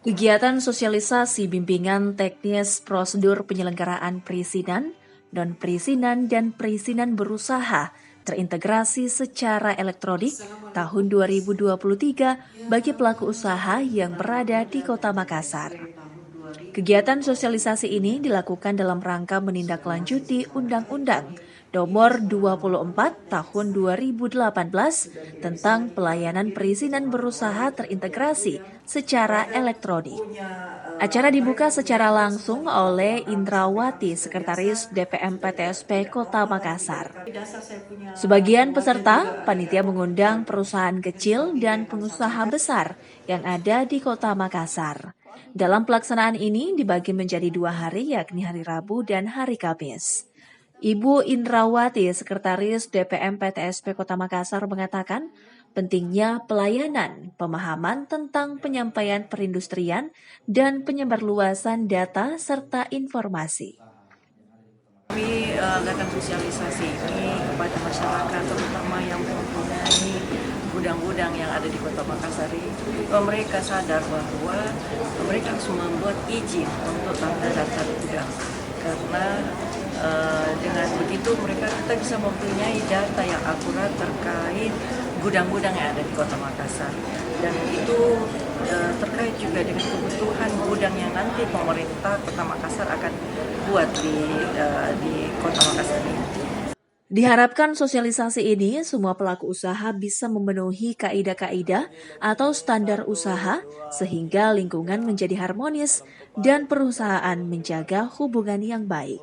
Kegiatan sosialisasi bimbingan teknis prosedur penyelenggaraan perizinan, non-perizinan, dan perizinan berusaha terintegrasi secara elektronik tahun 2023 bagi pelaku usaha yang berada di Kota Makassar. Kegiatan sosialisasi ini dilakukan dalam rangka menindaklanjuti Undang-Undang Nomor 24 Tahun 2018 tentang pelayanan perizinan berusaha terintegrasi secara elektronik. Acara dibuka secara langsung oleh Indrawati, Sekretaris DPM PTSP Kota Makassar. Sebagian peserta, panitia mengundang perusahaan kecil dan pengusaha besar yang ada di Kota Makassar. Dalam pelaksanaan ini dibagi menjadi 2 hari, yakni hari Rabu dan hari Kamis. Ibu Indrawati, Sekretaris DPM PTSP Kota Makassar mengatakan, pentingnya pelayanan, pemahaman tentang penyampaian perindustrian, dan penyebarluasan data serta informasi. Kami adakan sosialisasi ini kepada masyarakat, terutama yang mempunyai gudang-gudang yang ada di Kota Makassar ini, bahwa mereka sadar bahwa mereka harus membuat izin untuk tanda daftar gudang, karena dengan begitu kita bisa mempunyai data yang akurat terkait gudang-gudang yang ada di Kota Makassar, dan itu terkait juga dengan kebutuhan gudang yang nanti pemerintah Kota Makassar akan buat di Kota Makassar ini. Diharapkan sosialisasi ini semua pelaku usaha bisa memenuhi kaidah-kaidah atau standar usaha sehingga lingkungan menjadi harmonis dan perusahaan menjaga hubungan yang baik.